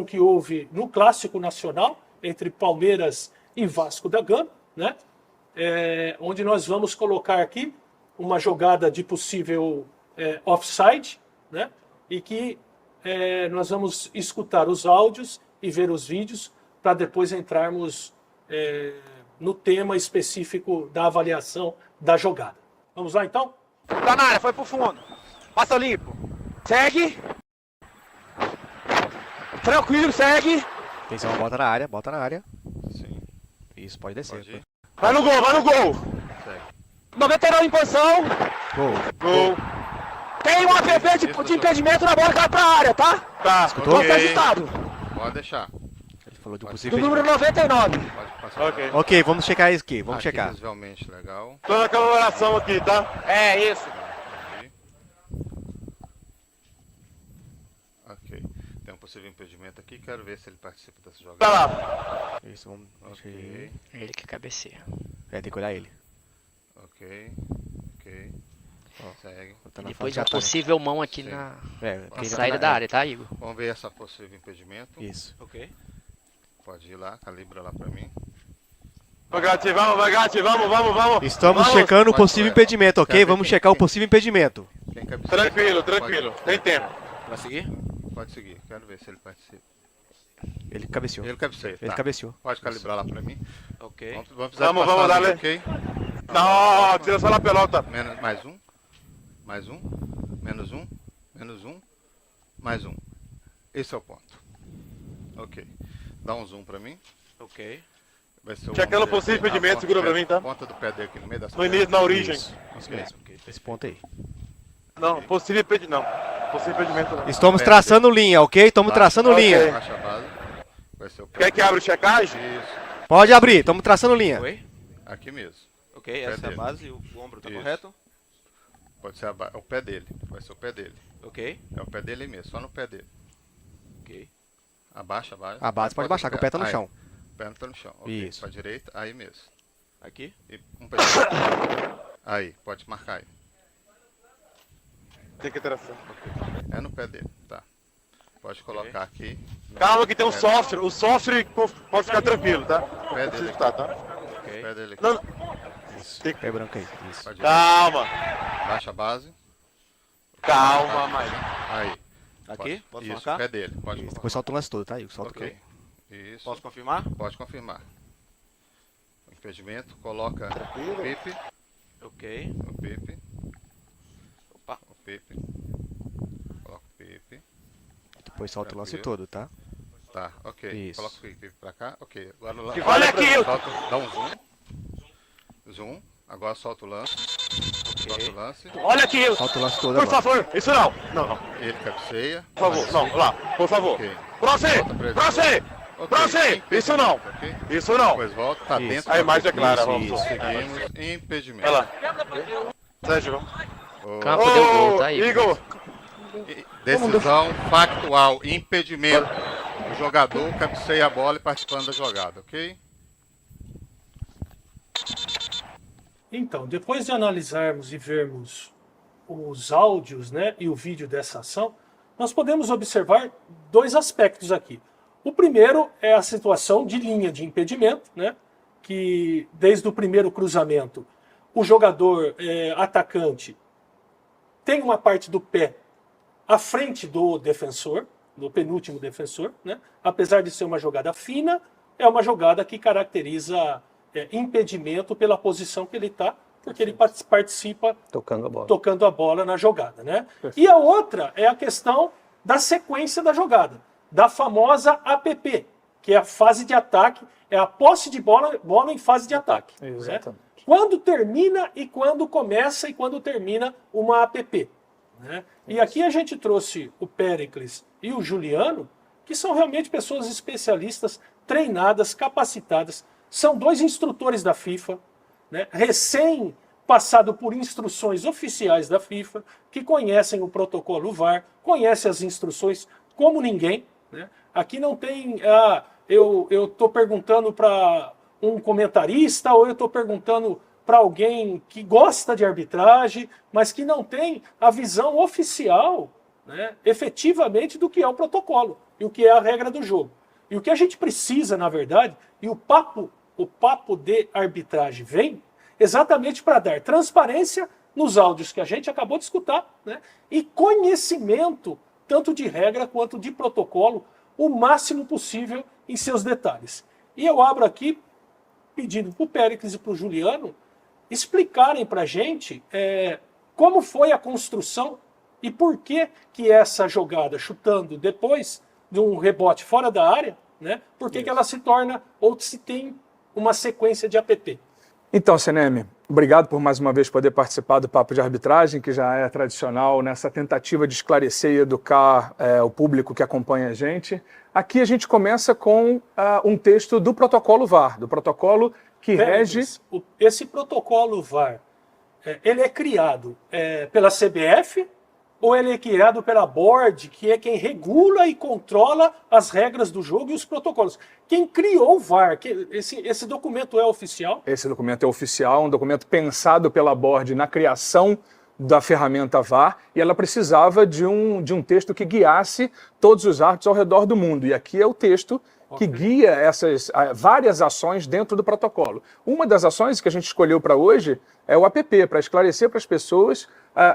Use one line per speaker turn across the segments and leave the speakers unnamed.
que houve no Clássico Nacional, entre Palmeiras e Vasco da Gama, né? Onde nós vamos colocar aqui uma jogada de possível offside, né? E que nós vamos escutar os áudios e ver os vídeos para depois entrarmos no tema específico da avaliação da jogada. Vamos lá, então?
Tá na área, foi pro fundo. Passa limpo. Segue. Tranquilo, segue.
Atenção, bota na área.
Sim.
Isso, pode descer.
Pode ir.
Vai no gol, vai no gol.
Segue.
99 em posição.
Gol.
Tem um app de impedimento na bola que vai pra área, tá?
Tá,
Escutou?
Vamos ser ajustado.
Pode deixar.
Ele falou de um
Do
possível
Do número
impedimento.
99.
Pode passar.
Ok.
Ok, vamos checar isso aqui. Vamos
Aqui,
checar.
visualmente, legal.
Tô na comemoração aqui, tá? É, isso.
Ok. Tem um possível impedimento aqui. Quero ver se ele participa dessa
Vai
jogada.
lá.
Isso, vamos. Deixa
Ok.
aí.
Ele que cabeceia.
Tem que olhar ele.
Ok. Segue.
Tá na
Depois
fase de
uma
ataque.
possível mão aqui
Sim.
na
Quem já tá
saída
na-
da área, tá, Igor?
Vamos ver essa possível impedimento.
Isso.
Ok.
Pode ir lá, calibra lá pra mim.
Vai, Gatti, vamos.
Estamos
Vamos.
checando o
Pode
possível
ir.
impedimento, ok?
Quero ver
Vamos
quem-
checar o
quem-
possível impedimento.
Quem cabeceia?
Tranquilo. Tem tempo.
Vai seguir?
Pode seguir. Quero ver se ele participa.
Ele cabeceou.
Ele cabeceia.
Ele
Tá.
cabeceou.
Pode calibrar lá pra mim.
Ok.
Vamos precisar
Vamos,
passar ali,
dale.
ok?
Não, tira só na pelota.
Mais um. Mais um. Menos um. Menos um. Mais um. Esse é o ponto. Ok. Dá um zoom pra mim.
Ok.
Vai ser o
Checando
ombro
o possível
dele,
impedimento,
a
segura pra
ponta-
mim, tá?
Ponta do pé dele aqui no meio das
No início, na origem.
Isso mesmo. Esse ponto aí.
Não, possível impedimento não. Possível impedimento não.
Estamos traçando linha, ok? Estamos traçando
Ok.
linha.
Baixa a base. Vai ser o pé
Quer que
dele.
abra o checagem?
Isso.
Pode abrir, estamos traçando linha.
Oi?
Aqui mesmo.
Ok,
Pé
essa é a
dele.
base, o ombro tá
Isso.
correto?
Pode ser o pé dele. Vai ser o pé dele.
Ok.
É o pé dele mesmo, só no pé dele.
Ok.
Abaixa a base.
A base pode baixar, que o pé tá no
Aí.
chão.
O pé não tá no chão. Ok.
Isso.
Pra direita, aí mesmo.
Aqui?
E um pé. Aí, pode marcar aí.
Tem que interação.
É no pé dele, tá. Pode colocar aqui. no
Calma que tem um
pé
software. O software pode ficar tranquilo, tá?
Pé
Não
dele
precisa
aqui.
estar, tá?
Pé dele aqui.
Não,
Isso.
Tem-
Pé branco aí. Isso.
Pra direita.
calma.
Baixa a base.
Calma, mais.
Aí.
Aqui? Posso
Isso,
marcar?
pé dele. Pode
Isso. Depois solta o lance todo, tá? Igor? Solta
Ok.
o
Isso.
Posso confirmar?
Pode confirmar. O impedimento, coloca o pipe.
Ok.
O pipe.
Opa.
O pipe. Coloca o pipe.
Depois solta o lance
Tranquilo.
todo, tá?
Tá, ok.
Isso.
Coloca o pipe pra cá. Ok. Agora lá.
Olha aqui, eu-
Solta, dá um zoom. Zoom. Agora solta o lance. Solta o lance.
Olha aqui.
Solta o lance todo
Por
agora.
favor, isso não. Não.
Ele cabeceia.
Por favor, não. Lá, por favor.
Ok.
Pra você!
Volta pra ele.
Pra você!
Ok.
Pra você! Isso não!
Ok.
Isso não!
Depois volta, tá
Isso.
dentro.
A
da
imagem é
pista.
clara,
Isso,
vamos.
isso.
Seguimos impedimento.
Olha lá. Sérgio, vamos.
Ô,
Campo deu gol, tá, Igor?
Igor!
Decisão factual, impedimento. O jogador cabeceia a bola e participando da jogada, ok?
Então, depois de analisarmos e vermos os áudios, né, e o vídeo dessa ação, nós podemos observar dois aspectos aqui. O primeiro é a situação de linha de impedimento, né, que desde o primeiro cruzamento o jogador atacante tem uma parte do pé à frente do defensor, do penúltimo defensor, né, apesar de ser uma jogada fina, é uma jogada que caracteriza impedimento pela posição que ele está, porque ele participa tocando a bola na jogada, né? E a outra é a questão da sequência da jogada, da famosa APP, que é a fase de ataque, é a posse de bola em fase de ataque. Exatamente. Né? Quando termina e quando começa e quando termina uma APP. Né? E aqui a gente trouxe o Péricles e o Juliano, que são realmente pessoas especialistas, treinadas, capacitadas, são dois instrutores da FIFA, né, recém passado por instruções oficiais da FIFA, que conhecem o protocolo VAR, conhecem as instruções como ninguém. Né? Aqui não tem, eu estou perguntando para um comentarista ou eu estou perguntando para alguém que gosta de arbitragem, mas que não tem a visão oficial né, efetivamente do que é o protocolo e o que é a regra do jogo. E o que a gente precisa, na verdade, e o papo de arbitragem vem exatamente para dar transparência nos áudios que a gente acabou de escutar, né, e conhecimento tanto de regra quanto de protocolo, o máximo possível em seus detalhes. E eu abro aqui pedindo para o Péricles e para o Juliano explicarem para a gente como foi a construção e por que essa jogada chutando depois de um rebote fora da área, né, por que ela se torna ou se tem uma sequência de APP.
Então, Seneme, obrigado por mais uma vez poder participar do Papo de Arbitragem, que já é tradicional nessa tentativa de esclarecer e educar o público que acompanha a gente. Aqui a gente começa com um texto do protocolo VAR, do protocolo que rege...
Esse protocolo VAR, ele é criado pela CBF ou ele é criado pela Board, que é quem regula e controla as regras do jogo e os protocolos? Quem criou o VAR? Esse documento é oficial?
Esse documento é oficial, um documento pensado pela Board na criação da ferramenta VAR, e ela precisava de um texto que guiasse todos os árbitros ao redor do mundo. E aqui é o texto que guia essas várias ações dentro do protocolo. Uma das ações que a gente escolheu para hoje é o APP, para esclarecer para as pessoas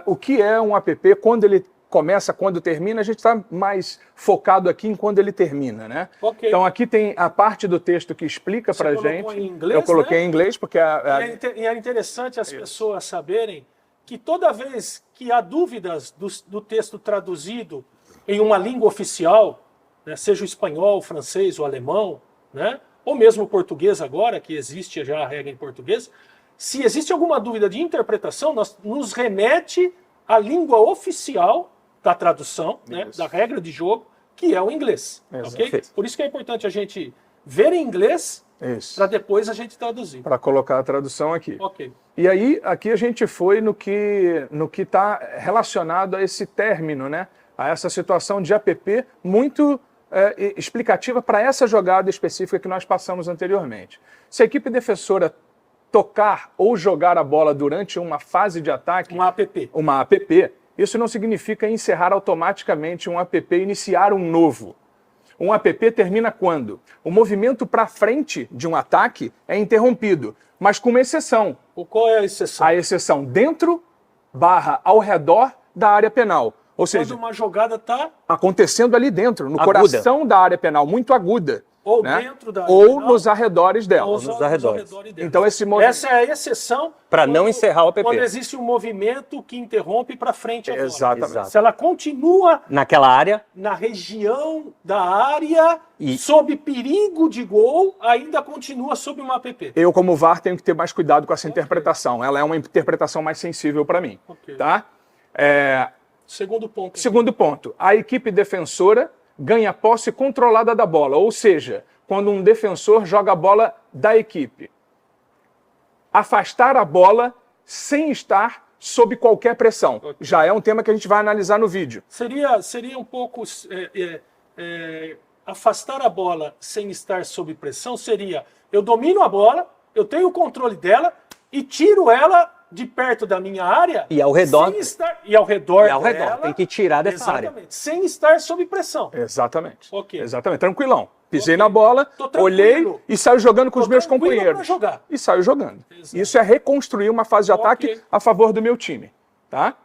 o que é um APP, quando ele começa, quando termina. A gente está mais focado aqui em quando ele termina, né?
Okay.
Então aqui tem a parte do texto que explica para a gente.
Em inglês,
eu coloquei
né?
Em inglês porque...
E é interessante as pessoas saberem que toda vez que há dúvidas do texto traduzido em uma língua oficial, né, seja o espanhol, o francês, o alemão, né, ou mesmo o português agora, que existe já a regra em português, se existe alguma dúvida de interpretação, nos remete à língua oficial da tradução, né, da regra de jogo, que é o inglês. Okay? Por isso que é importante a gente ver em inglês para depois a gente traduzir.
Para colocar a tradução aqui.
Ok.
E aí, aqui a gente foi no que está relacionado a esse término, né? A essa situação de APP muito explicativa para essa jogada específica que nós passamos anteriormente. Se a equipe defensora tocar ou jogar a bola durante uma fase de ataque... Uma APP. Isso não significa encerrar automaticamente um APP e iniciar um novo. Um APP termina quando? O movimento para frente de um ataque é interrompido, mas com uma exceção.
Qual é a exceção?
A exceção dentro / ao redor da área penal. Ou seja,
quando uma jogada está
acontecendo ali dentro, no
aguda.
Coração da área penal, muito aguda.
Ou
né?
dentro da área
ou
penal,
nos arredores dela.
ou nos arredores dela.
Então esse movimento...
Essa é a exceção
para não encerrar o APP.
Quando existe um movimento que interrompe para frente a bola.
Exatamente.
Se ela continua
naquela área,
na região da área, sob perigo de gol, ainda continua sob uma APP.
Eu, como VAR, tenho que ter mais cuidado com essa interpretação. Ela é uma interpretação mais sensível para mim. Tá?
Segundo ponto.
Segundo ponto. A equipe defensora ganha posse controlada da bola, ou seja, quando um defensor joga a bola da equipe. Afastar a bola sem estar sob qualquer pressão. Já é um tema que a gente vai analisar no vídeo.
Seria um pouco... afastar a bola sem estar sob pressão seria: eu domino a bola, eu tenho o controle dela e tiro ela de perto da minha área
e ao redor
dela,
tem que tirar dessa área.
Sem estar sob pressão.
Exatamente.
Ok.
Exatamente. Tranquilão. Pisei na bola, olhei e saio jogando com os meus companheiros. E saio jogando. Exato. Isso é reconstruir uma fase de ataque a favor do meu time. Tá?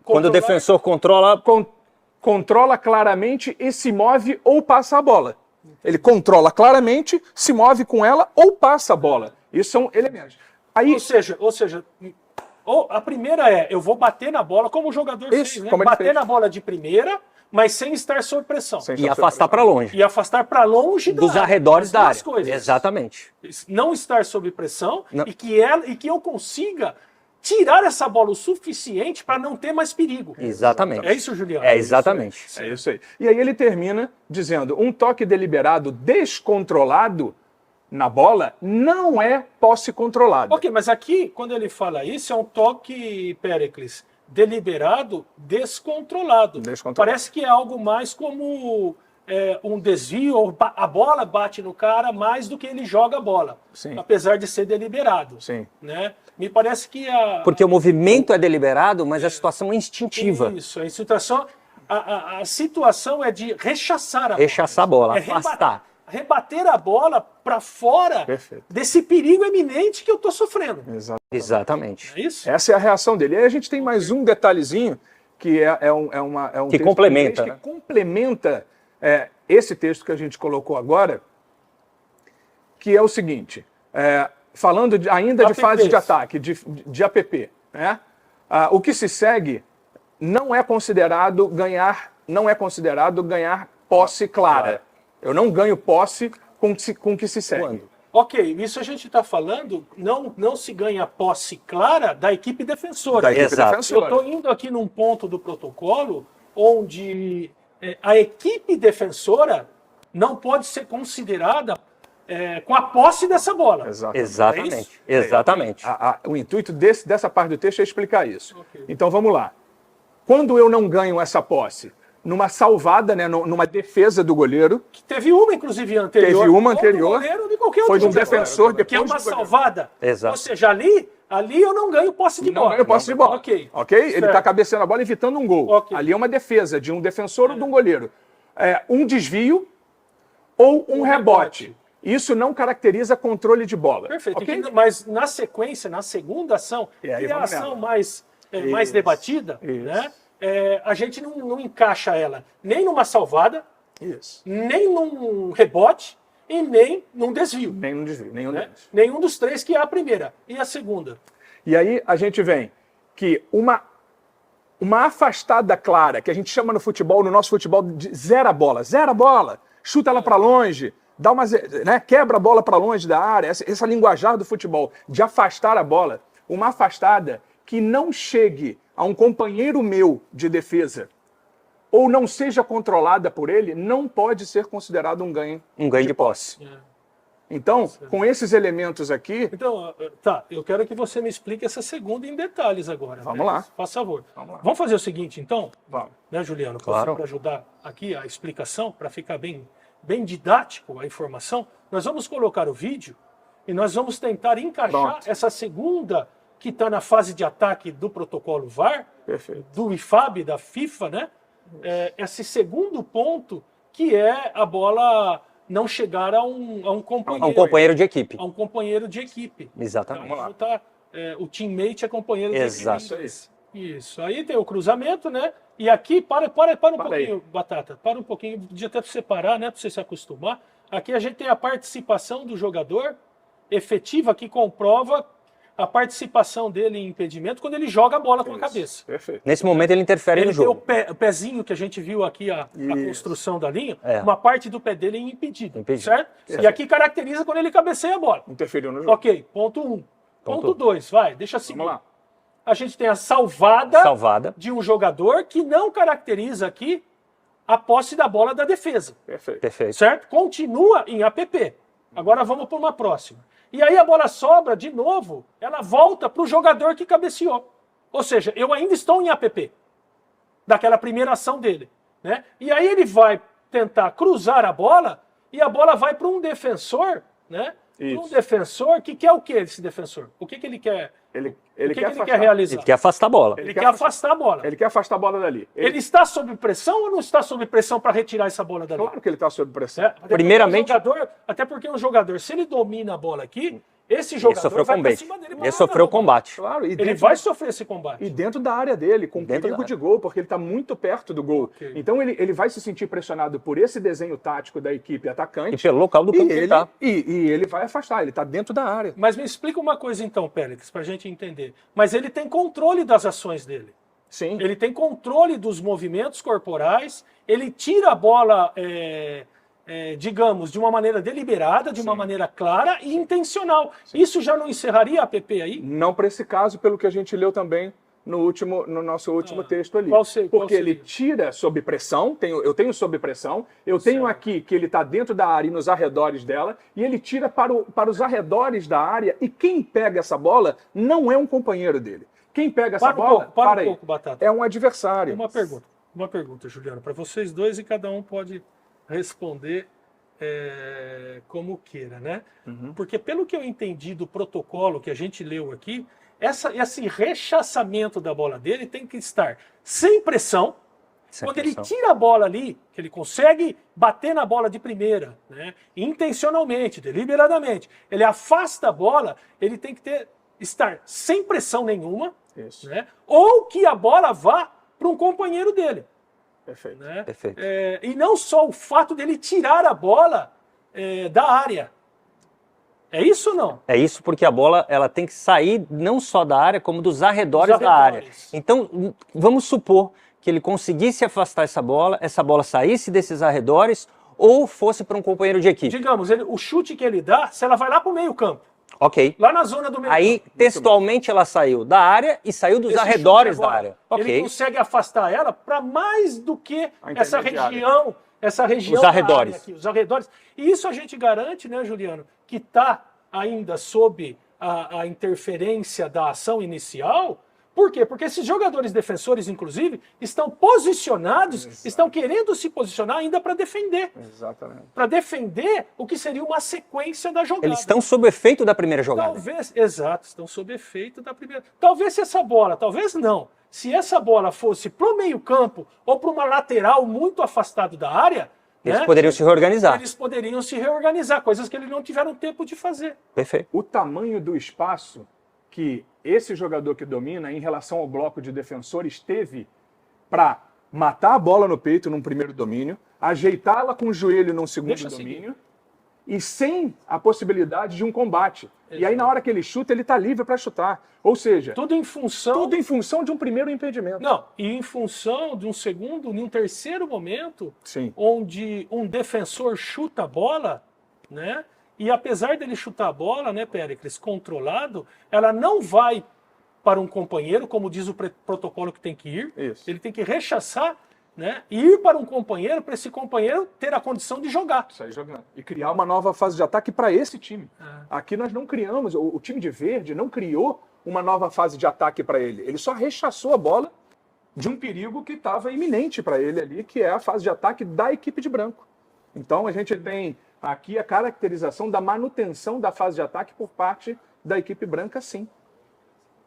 Quando o defensor
controla claramente e se move ou passa a bola. Ele controla claramente, se move com ela ou passa a bola. Isso são elementos. Aí,
ou seja, a primeira eu vou bater na bola como o jogador fez, né? Bater na bola de primeira, mas sem estar sob pressão.
E afastar para longe.
E afastar para longe
dos arredores da área.
Coisas.
Exatamente.
Não estar sob pressão e que eu consiga tirar essa bola o suficiente para não ter mais perigo.
Exatamente.
É isso, Juliano?
É exatamente.
É isso aí. E aí ele termina dizendo: um toque deliberado descontrolado na bola não é posse controlada.
Ok, mas aqui, quando ele fala isso, é um toque, Péricles, deliberado, descontrolado. Parece que é algo mais como um desvio, ou a bola bate no cara mais do que ele joga a bola.
Sim.
Apesar de ser deliberado.
Sim.
Né? Me parece que
Porque o movimento é deliberado, mas a situação é instintiva.
Isso, a situação é de rechaçar a bola.
Rechaçar a bola,
É
afastar.
rebater a bola para fora
Perfeito.
desse perigo eminente que eu estou sofrendo.
Exatamente.
É isso?
Essa é a reação dele. E aí a gente tem mais um detalhezinho que é um
Que
texto
complementa,
que
né?
complementa esse texto que a gente colocou agora, que é o seguinte, falando ainda de
APPs.
fase de ataque, de APP, né? O que se segue não é considerado ganhar posse clara. Eu não ganho posse com o que se segue.
Quando?
Ok, isso a gente está falando, não se ganha posse clara da equipe defensora.
Da equipe
Exato.
defensora.
Eu estou indo aqui num ponto do protocolo onde a equipe defensora não pode ser considerada com a posse dessa bola.
Exatamente.
É isso?
Exatamente.
O intuito dessa parte do texto é explicar isso.
Ok.
Então vamos lá. Quando eu não ganho essa posse, numa salvada, né, numa defesa do goleiro,
Que teve uma, inclusive, anterior.
Teve uma
ou do
anterior.
goleiro, ou de qualquer
Foi
outro
de um
jogador,
defensor
que é
depois
uma
do goleiro.
salvada.
Exato.
Ou seja, ali eu não ganho posse de
não
bola.
ganho posse de bola.
Ok.
Ele
Certo.
está cabeceando a bola evitando um gol.
Ok.
Ali é uma defesa de um defensor ou de um goleiro. Um desvio ou um rebote. Isso não caracteriza controle de bola.
Perfeito.
Ok?
Mas na sequência, na segunda ação,
E aí
que é a
vamos
ação
nela.
mais
Isso.
debatida,
Isso.
né? A gente não encaixa ela nem numa salvada,
Isso.
nem num rebote e nem num desvio.
Nenhum desvio, nenhum
Né?
deles.
Nenhum dos três, que é a primeira. E a segunda?
E aí a gente vem que uma afastada clara, que a gente chama no nosso futebol de zera a bola, chuta ela para longe, dá quebra a bola para longe da área, essa linguajar do futebol de afastar a bola, uma afastada que não chegue a um companheiro meu de defesa ou não seja controlada por ele, não pode ser considerado um ganho.
Um ganho de posse.
Então, com esses elementos aqui,
Então, tá, eu quero que você me explique essa segunda em detalhes agora.
Vamos lá.
Faz favor.
Vamos lá.
Vamos fazer o seguinte, então?
Vamos.
Né, Juliano?
Claro.
Para ajudar aqui a explicação, para ficar bem didático a informação, nós vamos colocar o vídeo e nós vamos tentar encaixar
Pronto.
essa segunda que está na fase de ataque do protocolo VAR,
Perfeito.
do IFAB, da FIFA, né? Esse segundo ponto, que é a bola não chegar a um companheiro.
A um companheiro de equipe.
A um companheiro de equipe.
Exatamente.
Então, o teammate é companheiro de
Exato.
equipe. Isso. Aí tem o cruzamento, né? E aqui, para um pouquinho,
aí.
Batata. Para um pouquinho, podia até separar, né? Para você se acostumar. Aqui a gente tem a participação do jogador efetiva, que comprova a participação dele em impedimento quando ele joga a bola com a cabeça.
Perfeito.
Nesse momento ele interfere
Ele
no
tem
jogo.
o pezinho que a gente viu aqui, a construção da linha,
É.
uma parte do pé dele é impedido,
Impedido.
certo? E aqui caracteriza quando ele cabeceia a bola.
Interferiu no jogo.
Ok, ponto 1. Ponto 2, vai, deixa assim.
Vamos lá.
A gente tem a salvada de um jogador que não caracteriza aqui a posse da bola da defesa,
Perfeito.
Perfeito.
certo? Continua em APP. Agora vamos para uma próxima. E aí a bola sobra de novo, ela volta para o jogador que cabeceou. Ou seja, eu ainda estou em APP, daquela primeira ação dele, né? E aí ele vai tentar cruzar a bola e a bola vai para um defensor, né? Para um
Isso.
defensor que quer o que esse defensor? O que ele quer?
Ele
O que ele
afastar.
quer realizar?
Ele quer afastar a bola.
Ele quer afastar a bola.
Ele quer afastar a bola dali.
Ele está sob pressão ou não está sob pressão para retirar essa bola dali?
Claro que ele está sob pressão.
Primeiramente-
Até porque um jogador, se ele domina a bola aqui, esse jogador
sofreu
vai para
combate.
cima dele.
Ele sofreu combate.
Claro, e
Ele
dentro,
vai sofrer esse combate.
e dentro da área dele, com
Dentro
perigo
da
de gol, porque ele está muito perto do gol.
Ok.
Então ele vai se sentir pressionado por esse desenho tático da equipe atacante.
E pelo local do
E
campo que ele
ele,
tá.
e ele vai afastar, ele está dentro da área.
Mas me explica uma coisa então, Pélix, para a gente entender. Mas ele tem controle das ações dele.
Sim.
Ele tem controle dos movimentos corporais, ele tira a bola, digamos, de uma maneira deliberada, de uma maneira clara e intencional. Isso já não encerraria a APP aí?
Não para esse caso, pelo que a gente leu também no nosso último texto ali.
qual seria?
Porque ele tira sob pressão, eu tenho sob pressão, eu tenho aqui que ele está dentro da área e nos arredores dela, e ele tira para os arredores da área, e quem pega essa bola não é um companheiro dele. Quem pega essa bola,
para um
aí,
pouco, Batata.
é um adversário.
Uma pergunta, Juliano, para vocês dois, e cada um pode responder como queira, né? Porque pelo que eu entendi do protocolo que a gente leu aqui, esse rechaçamento da bola dele tem que estar sem pressão. Quando ele tira a bola ali, que ele consegue bater na bola de primeira, né? Intencionalmente, deliberadamente, ele afasta a bola, ele tem que estar sem pressão nenhuma, né? Ou que a bola vá para um companheiro dele.
Perfeito.
Né?
Perfeito.
E não só o fato dele tirar a bola da área. É isso ou não?
É isso, porque a bola ela tem que sair não só da área, como dos arredores da área. Então, vamos supor que ele conseguisse afastar essa bola saísse desses arredores ou fosse para um companheiro de equipe.
Digamos, o chute que ele dá, se ela vai lá para o meio campo.
Ok.
Lá na zona do meio
Aí,
campo.
textualmente, ela saiu da área e saiu dos
Esse
arredores
chute
da
agora,
área. Ok.
Ele consegue afastar ela para mais do que
A
essa
intermediária.
região
Os
da
arredores.
área aqui, os arredores. E isso a gente garante, né, Juliano, que está ainda sob a interferência da ação inicial. Por quê? Porque esses jogadores defensores, inclusive, estão posicionados, estão querendo se posicionar ainda para defender.
Exatamente.
Para defender o que seria uma sequência da jogada.
Eles estão sob o efeito da primeira jogada.
Talvez, exato, estão sob efeito da primeira. Talvez se essa bola, talvez não. Se essa bola fosse para o meio-campo ou para uma lateral muito afastado da área,
Eles
né,
poderiam se reorganizar.
eles poderiam se reorganizar, coisas que eles não tiveram tempo de fazer.
Perfeito.
O tamanho do espaço que esse jogador que domina em relação ao bloco de defensores teve para matar a bola no peito num primeiro domínio, ajeitá-la com o joelho num segundo
Deixa
domínio e sem a possibilidade de um combate. E aí na hora que ele chuta, ele está livre para chutar. Ou seja,
Tudo em função.
tudo em função de um primeiro impedimento.
Não, e em função de um segundo, de um terceiro momento,
Sim.
onde um defensor chuta a bola, né? E apesar dele chutar a bola, né, Péricles, controlado, ela não vai para um companheiro, como diz o protocolo que tem que ir.
Isso.
Ele tem que rechaçar, né, e ir para um companheiro, para esse companheiro ter a condição de jogar.
Sair jogando. E criar uma nova fase de ataque para esse time. Aqui nós não criamos, o time de verde não criou uma nova fase de ataque para ele. Ele só rechaçou a bola de um perigo que estava iminente para ele ali, que é a fase de ataque da equipe de branco. Então a gente tem aqui a caracterização da manutenção da fase de ataque por parte da equipe branca, sim.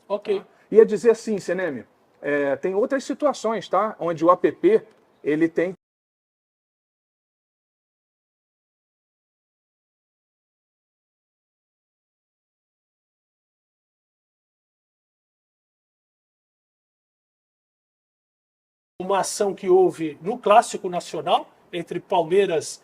Ok.
Ia dizer assim, Seneme, tem outras situações, tá? Onde o APP ele tem
uma ação que houve no Clássico Nacional entre Palmeiras